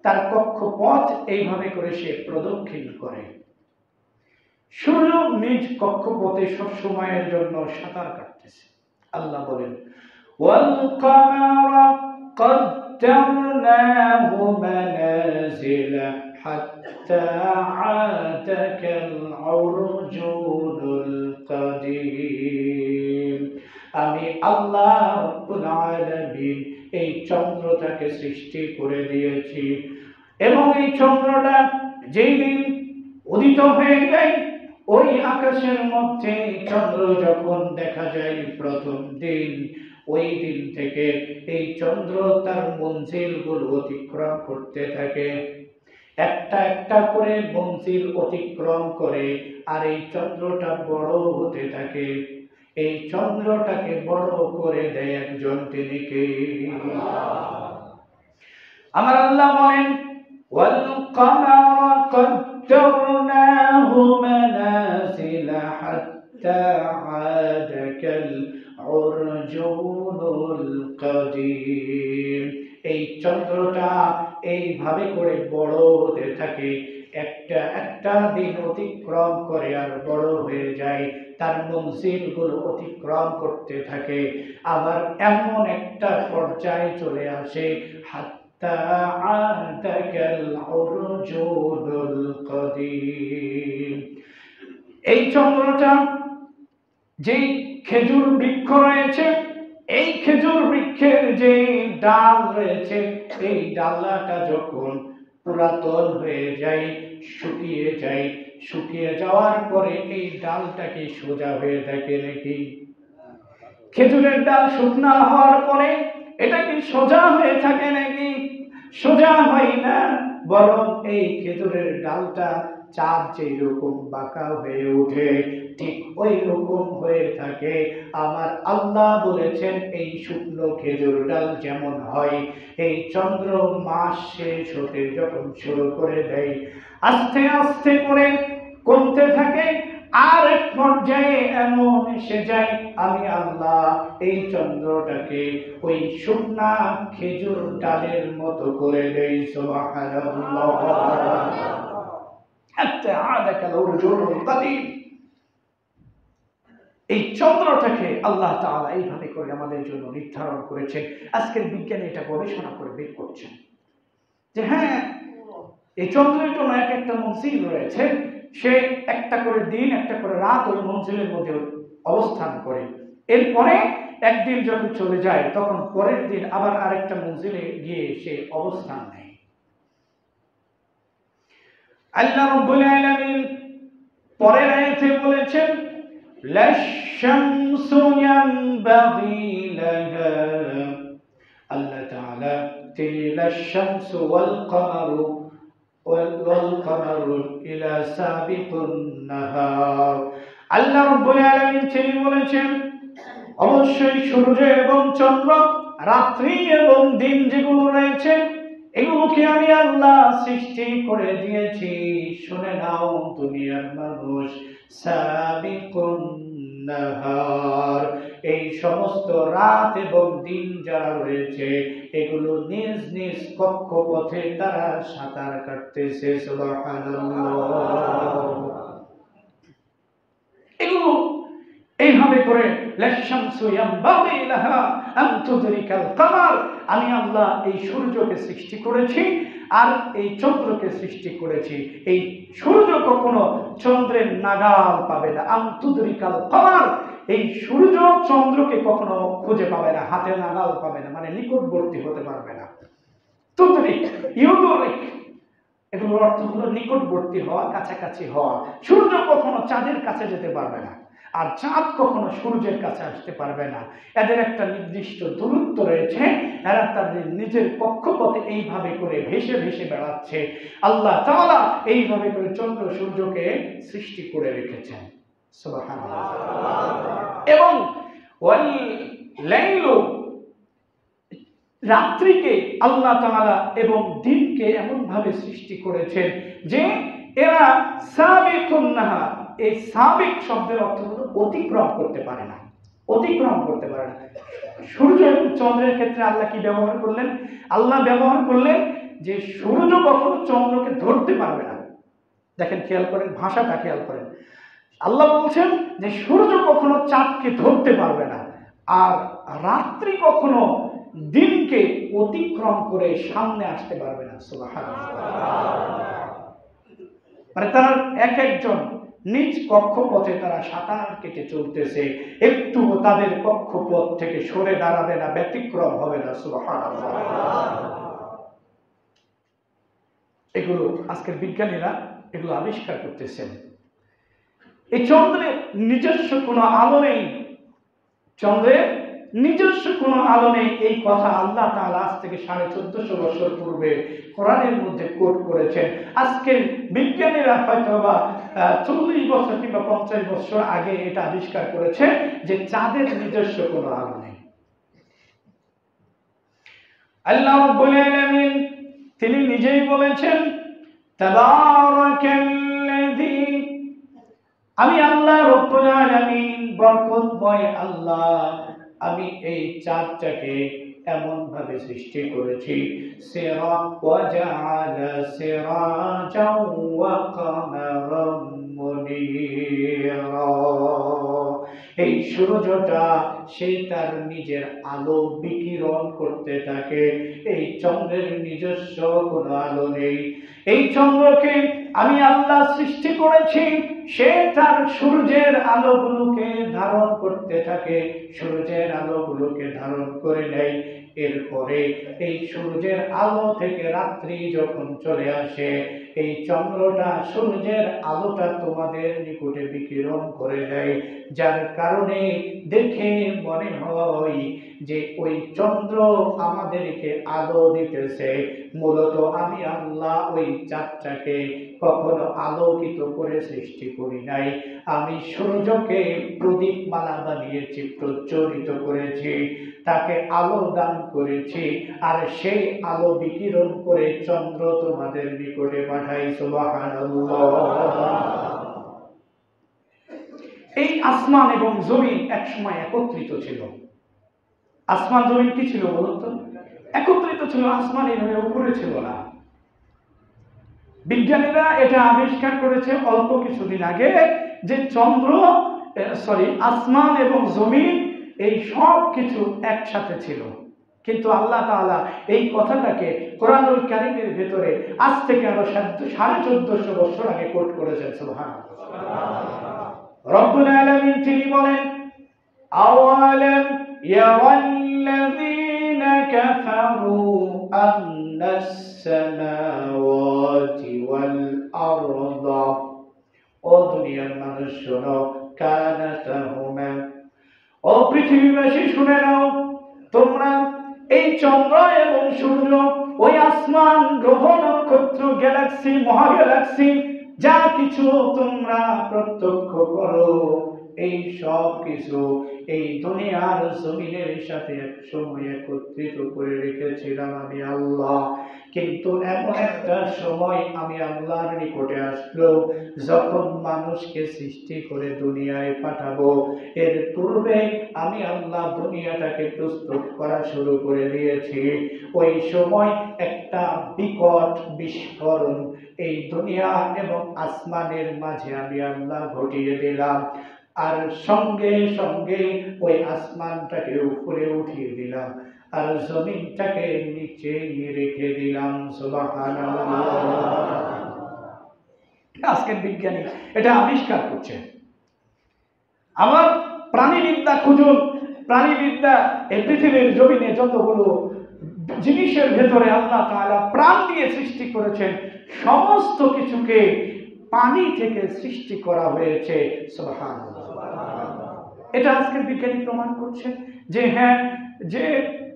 তার কক্ষপথ এইভাবে করে সে প্রদক্ষিণ করে। সূর্য নিজ কক্ষপথে সব সময়ের জন্য সাঁতার কাটতেছে। আল্লাহ বলেন ওয়াল কামারা قدرناه منازل حتى عاد كالعرجون القديم। আল্লাহ রাব্বুল আলামিন এই চন্দ্রটাকে সৃষ্টি করে দিয়েছি। এবং এই চন্দ্রটা যেই দিন উদিত হয়ে যায়, ওই আকাশের মধ্যে চন্দ্র যখন দেখা যায় প্রথম দিন, ওই দিন থেকে এই চন্দ্র তার মঞ্জিলগুলো অতিক্রম করতে থাকে। একটা একটা করে মঞ্জিল অতিক্রম করে, আর এই চন্দ্রটা বড় হতে থাকে। এই চন্দ্রটাকে বড় করে দেয় একজন, তিনি কে? আমার আল্লাহ বলেন, ওয়াল কামারা কদ্দারনাহু মানাজিলা হাত্তা আদা কাল উরজুনুল কাদিম। এই চন্দ্রটা এইভাবে করে বড় হতে থাকে, একটা একটা দিন অতিক্রম করে আর বড় হয়ে যায়, তার মঞ্জিলগুলো অতিক্রম করতে থাকে। আবার এমন একটা পর্যায়ে চলে আসে, হাত্তা আদা কাল উরজুনুল কাদিম। এই চন্দ্রটা যেই খেজুর বৃক্ষ রয়েছে, এই খেজুর বৃক্ষের যে ডাল রয়েছে, এই ডালটা যখন পুরাতন হয়ে যায়, শুকিয়ে যায়, শুকিয়ে যাওয়ার পরে এই ডালটা কি সোজা হয়ে থাকে নাকি? খেজুরের ডাল শুকনা হওয়ার পরে এটা কি সোজা হয়ে থাকে নাকি? সোজা হয় না, বরং এই খেজুরের ডালটা চাঁদ যেই রকম বাঁকা হয়ে ওঠে, ঠিক ওই রকম হয়ে থাকে। আমার আল্লাহ বলেছেন, এই শুকনো খেজুর ডাল যেমন হয়, এই চন্দ্র মাস শেষ হতে যখন শুরু করে দেয়, আস্তে আস্তে করে কমতে থাকে, আর এক পর্যায়ে এমন এসে যায়, আমি আল্লাহ এই চন্দ্রটাকে ওই শুকনা খেজুর ডালের মতো করে দেই। সুবহানাল্লাহ। হাত্তা আদা কাল উরজুনুল কাদিম। এই চন্দ্রটাকে আল্লাহ তাআলা এইভাবে করে আমাদের জন্য নির্ধারণ করেছেন। আজকের বিজ্ঞানী এটা গবেষণা করে বের করছেন যে হ্যাঁ, এই চন্দ্রের জন্য এক একটা মঞ্জিল রয়েছে, সে একটা করে দিন একটা করে রাত ওই মঞ্জিলের মধ্যে অবস্থান করে। এরপরে একদিন যখন চলে যায়, তখন পরের দিন আবার আরেকটা মঞ্জিলে গিয়ে সে অবস্থান নেয়। আল্লাহ রাব্বুল আলামিন পরের আয়াতে বলেছেন, লাশ-শামসু ইয়ানবাগি লাহা। আল্লাহ তাআলা তিনি লাশ-শামসু ওয়াল কামারু ইলা সাবিকুন নাহার। আল্লাহ রাব্বুল আলামিন তিনি বলেছেন, অবশ্যই সূর্য এবং চন্দ্র, রাত্রি এবং দিন যেগুলো রয়েছে, এগুলোকে আমি আল্লাহ সৃষ্টি করে দিয়েছি। শুনে নাও দুনিয়ার মানুষ, সাবিকুন নাহার, এই সমস্ত রাত এবং দিন যারা রয়েছে, এগুলো নিজ নিজ কক্ষপথে তারা সাঁতার কাটতেছে। সুবহানাল্লাহ। এগুলো এইভাবে করে লাশ-শামসু ইয়ানবাগি লাহা আন তুদরিকাল কামার, আমি আল্লাহ এই সূর্যকে সৃষ্টি করেছি আর এই চন্দ্রকে সৃষ্টি করেছি। এই সূর্য কখনো চন্দ্রের নাগাল পাবে না। আন তুদরিকাল কামার, এই সূর্য চন্দ্রকে কখনো খুঁজে পাবে না, হাতে নাগাল পাবে না, মানে নিকটবর্তী হতে পারবে না। তুদরিক, ইউদরিক, এগুলোর অর্থ হলো নিকটবর্তী হওয়া, কাছাকাছি হওয়া। সূর্য কখনো চাঁদের কাছে যেতে পারবে না, আর চাঁদ কখনো সূর্যের কাছে আসতে পারবে না। এদের একটা নির্দিষ্ট দূরত্ব রয়েছে, এরা তাদের নিজের কক্ষপথে এইভাবে করে ভেসে ভেসে বেড়াচ্ছে। আল্লাহ তাআলা এইভাবে করে চন্দ্র সূর্যকে সৃষ্টি করে রেখেছেন। সুবহানাল্লাহ। এবং ওয়াল লাইলু, রাত্রিকে আল্লাহ তাআলা এবং দিনকে এমন ভাবে সৃষ্টি করেছেন যে এরা সাবিকুন নাহার। এই সাবিক শব্দের অর্থ হলো অতিক্রম করতে পারে না, অতিক্রম করতে পারে না। সূর্য এবং চন্দ্রের ক্ষেত্রে আল্লাহ কি ব্যবহার করলেন? আল্লাহ ব্যবহার করলেন যে সূর্য কখনো চন্দ্রকে ধরতে পারবে না। দেখেন, খেয়াল করেন, ভাষাটা খেয়াল করেন। আল্লাহ বলছেন যে সূর্য কখনো চাঁদকে ধরতে পারবে না, আর রাত্রি কখনো দিনকে অতিক্রম করে সামনে আসতে পারবে না। সুবহানাল্লাহ। মানে তারা এক একজন নিজ কক্ষপথে তারা সাঁতার কেটে চলতেছে, একটু তাদের কক্ষপথ থেকে সরে দাঁড়াবে না, ব্যতিক্রম হবে না। সুবহানাল্লাহ। এগুলো আজকের বিজ্ঞানীরা এগুলো আবিষ্কার করতেছেন। এই চন্দ্রের নিজস্ব কোনো আলো নেই, চন্দ্রের নিজস্ব কোনো আলো নেই, এই কথা আল্লাহ তাআলা আজ থেকে 1450 বছর পূর্বে কোরআনের মধ্যে কোট করেছেন। আজকের বিজ্ঞানীরা হয়তোবা 40 বছর কিংবা 50 বছর আগে এটা আবিষ্কার করেছে যে চাঁদের নিজস্ব কোনো আলো নেই। আল্লাহ রাব্বুল আলামিন তিনি নিজেই বলেছেন, তাবারাকাল্লাযী, আমি আল্লাহ রাব্বুল আলামিন বরকতময় আল্লাহ, আমি এই চাঁদটাকে এমন ভাবে সৃষ্টি করেছি, ওয়াজআলা সিরাজাও ওয়া কামারাম মুনীরা, এই সূর্যটা সে তার নিজের আলো বিকিরণ করতে থাকে। এই চন্দ্রের নিজস্ব কোনো আলো নেই। এই চন্দ্রকে আমি আল্লাহ সৃষ্টি করেছি, সে তার সূর্যের আলোগুলোকে ধারণ করতে থাকে, সূর্যের আলোগুলোকে ধারণ করে নেয়। এরপরে এই সূর্যের আলো থেকে রাত্রি যখন চলে আসে, এই চন্দ্রটা সূর্যের আলোটা তোমাদের নিকটে বিকিরণ করে দেয়, যার কারণে দেখে মনে হয় যে ওই চন্দ্র আমাদেরকে আলো দিতেছে। মূলত আমি আল্লাহ ওই চাঁদটাকে কখনো আলোকিত করে সৃষ্টি করি নাই, আমি সূর্যকে প্রদীপ মালা বানিয়েছি, প্রজ্বলিত করেছি, তাকে আলো দান করেছি, আর সেই আলো বিকিরণ করে চন্দ্র তোমাদের নিকটে পাঠাই। সুবহানাল্লাহ। এই আসমান এবং জমিন একসময় একত্রিত ছিল। আসমান জমিন কি ছিল বলুন তো? একত্রিত ছিল, আসমান এইভাবে উপরে ছিল না। বিজ্ঞানীরা এটা আবিষ্কার করেছে অল্প কিছুদিন আগে যে আসমান এবং জমিন এই সব কিছু একসাথে ছিল। কিন্তু আল্লাহ তাআলা এই কথাটাকে কোরআনুল কারীমের ভিতরে আজ থেকে আরো 1450 বছর আগে কোট করেছেন। সুবহানাল্লাহ। রব্বুল আলামিন তিনি বলেন, আওয়ালাম ইয়ারাল্লাযীনা কাফারু আন্নাস সামাওয়াতি ওয়াল আরদা, ও দুনিয়ার মানুষ শোনো, কানাতাহুমা, ও পৃথিবীবাসী শুনে নাও, তোমরা এই চন্দ্র এবং সূর্য, ওই আসমান, গ্রহ, নক্ষত্র, গ্যালাক্সি, মহাগ্যালাক্সি, যা কিছু তোমরা প্রত্যক্ষ করো, এই সব কিছু এই দুনিয়ার জমিনের সাথে একসময় একত্রিত করে রেখেছিলাম আমি আল্লাহ। কিন্তু এমন একটা সময় আমি আল্লাহর নিকটে আসলো যখন মানুষকে সৃষ্টি করে দুনিয়ায় পাঠাবো, এর পূর্বে আমি আল্লাহ দুনিয়াটাকে প্রস্তুত করা শুরু করে দিয়েছি। ওই সময় একটা বিকট বিস্ফোরণ এই দুনিয়া এবং আসমানের মাঝে আমি আল্লাহ ঘটিয়ে দিলাম, আর সঙ্গে সঙ্গে ওই আসমানটাকে উপরে উঠিয়ে দিলাম, আর জমিনটাকে নিচে রেখে দিলাম। সুবহানাল্লাহ। আজকের বিজ্ঞানী এটা আবিষ্কার করছে। আবার প্রাণীবিদ্যা খুঁজুন, প্রাণীবিদ্যা এই পৃথিবীর জমিনে যতগুলো জিনিসের ভেতরে আল্লাহ তাআলা প্রাণ দিয়ে সৃষ্টি করেছেন, সমস্ত কিছুকে পানি থেকে সৃষ্টি করা হয়েছে। সুবহানাল্লাহ। এটা আজকের বিজ্ঞানী প্রমাণ করছে যে হ্যাঁ, যে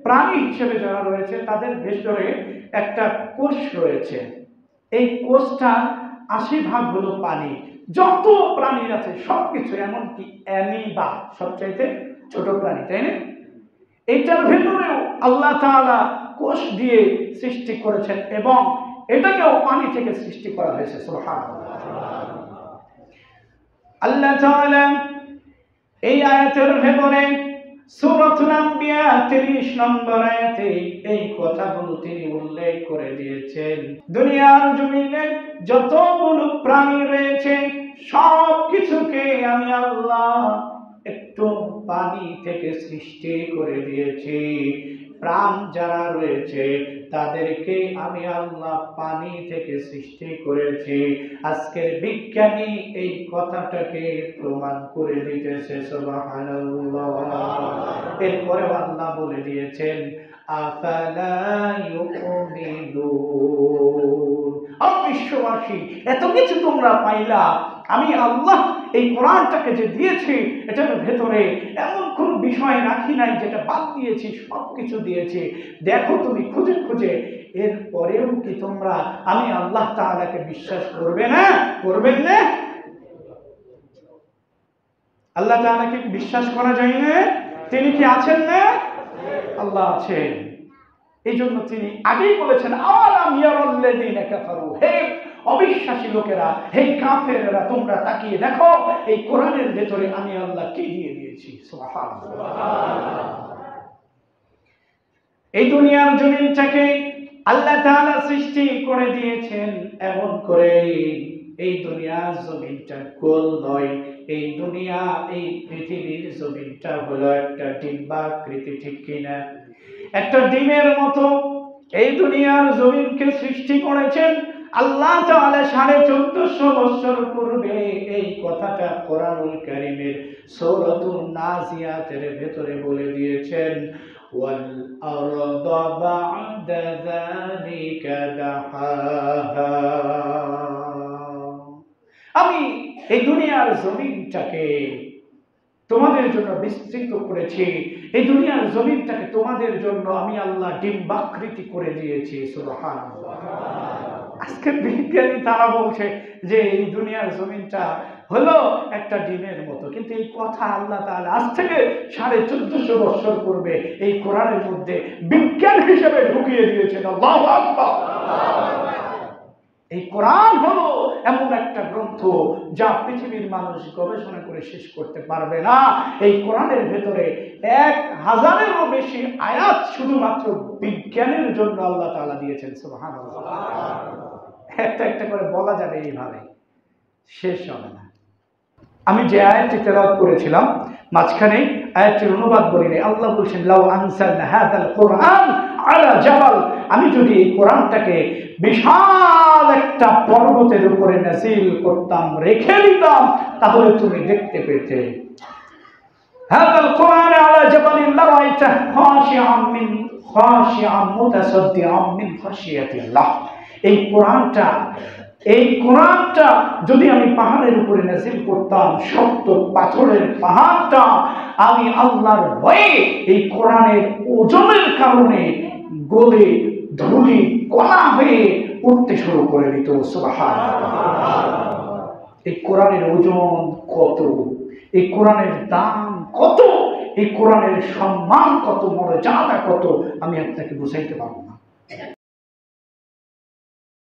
প্রাণী হিসেবে যারা রয়েছে তাদের ভেতরে একটা কোষ রয়েছে, এই কোষটা 80% হলো পানি। যত প্রাণী আছে সবকিছু, এমনকি অ্যামিবা সবচাইতে ছোট প্রাণী, তাই না? এটার ভেতরেও আল্লাহ তাআলা কোষ দিয়ে সৃষ্টি করেছেন এবং এটাকেও পানি থেকে সৃষ্টি করা হয়েছে। সুবহানাল্লাহ। আল্লাহ তাআলা এই আয়াতের ভেতরে সূরাতুল আম্বিয়া 30 নম্বর আয়াতে এই কথাগুলো তিনি উল্লেখ করে দিয়েছেন। দুনিয়ার জমিনে যতগুলো প্রাণী রয়েছে সব কিছুকে আমি আল্লাহ একটু পানি থেকে সৃষ্টি করে দিয়েছি। প্রাণ যারা রয়েছে তাদেরকে আমি আল্লাহ পানি থেকে সৃষ্টি করেছি। আজকের বিজ্ঞানী এই কথাটাকে প্রমাণ করে দিতেছে, সুবহানাল্লাহ। এরপরে আল্লাহ বলে দিয়েছেন আফালা ইউমিনুন, বিশ্ববাসী এত কিছু তোমরা পাইলা, আমি আল্লাহ এই কোরআনটাকে যে দিয়েছি এটার ভেতরে এমন কোন বিষয় রাখি নাই যেটা বাদ দিয়েছি, সবকিছু দিয়েছি, দেখো তুমি খুঁজে খুঁজে, এরপরেও কি তোমরা আমি আল্লাহ তাআলাকে বিশ্বাস করবে না? করবেন না? আল্লাহ তাআলাকে বিশ্বাস করা যায় না? তিনি কি আছেন না? আল্লাহ আছেন। এই জন্য তিনি আগেই বলেছেন আওয়ালাম ইয়ারাল্লাযীনা কাফারু, হে অবিশ্বাসী লোকেরা, হে কাফেররা, তোমরা তাকিয়ে দেখো এই কোরআনের ভেতরে আমি আল্লাহ কি দিয়ে দিয়েছি। সুবহানাল্লাহ। এই দুনিয়ার জমিনটাকে আল্লাহ তাআলা সৃষ্টি করে দিয়েছেন এমন করে, এই দুনিয়ার জমিনটা গোল নয়, এই দুনিয়া এই পৃথিবীর জমিনটা হলো একটা ডিম্বাকৃতি, ঠিক কিনা? একটা ডিমের মতো এই দুনিয়ার জমিনকে সৃষ্টি করেছেন আল্লাহ তাআলা 1450 বছর পূর্বে। এই কথাটা কোরআনুল কারীমের সূরাতুন নাজিয়াতের ভেতরে বলে দিয়েছেন ওয়াল আরদা বা'দা যালিকা দাহাহা। আমি এই দুনিয়ার জমিনটাকে তোমাদের জন্য বিস্তৃত করেছি, এই দুনিয়ার জমিনটাকে তোমাদের জন্য আমি আল্লাহ ডিম্বাকৃতি করে দিয়েছি। সুবহানাল্লাহ। আজকে বিজ্ঞানী তারা বলছে যে এই দুনিয়ার জমিনটা হলো একটা ডিমের মতো, কিন্তু এই কথা আল্লাহ তাআলা আজ থেকে 1450 বছর পূর্বে এই কোরআনের মধ্যে বিজ্ঞান হিসেবে ঢুকিয়ে দিয়েছেন। আল্লাহু আকবার। এই কোরআন হলো এমন একটা গ্রন্থ যা পৃথিবীর মানুষ গবেষণা করে শেষ করতে পারবে না। এই কোরআনের ভেতরে 1000-এরও বেশি আয়াত শুধুমাত্র বিজ্ঞানের জন্য আল্লাহ তাআলা দিয়েছেন। সুবহানাল্লাহ। একটা একটা করে বলা যাবে, এইভাবে শেষ হবে না। আমি যে আয়াতটি তেলাওয়াত করেছিলাম মাঝখানে আয়াতটির অনুবাদ বলিনি। আল্লাহ বলছেন লাউ আনসালনা হাযাল কুরআন আলা জাবাল, আমি যদি এই কোরআনটাকে বিশাল একটা পর্বতের উপরে নাযিল করতাম, রেখে দিতাম, তাহলে তুমি দেখতে পেতে। হাযাল কুরআন আলা জাবালিন লারাইতা খাশিআম মুতাসাদ্দিআম মিন খাশিয়াতিল্লাহ। এই কোরআনটা যদি আমি পাহাড়ের উপরে নাযিল করতাম, শক্ত পাথরের পাহাড়টা আমি আল্লাহর ভয়ে এই কোরআনের ওজনের কারণে গলে ধুলি কণা হয়ে উঠতে শুরু করে দিত। সুবহানাল্লাহ। এই কোরআনের ওজন কত, এই কোরআনের দাম কত, এই কোরআনের সম্মান কত, মর্যাদা কত, আমি আপনাকে বুঝাইতে পারবো না।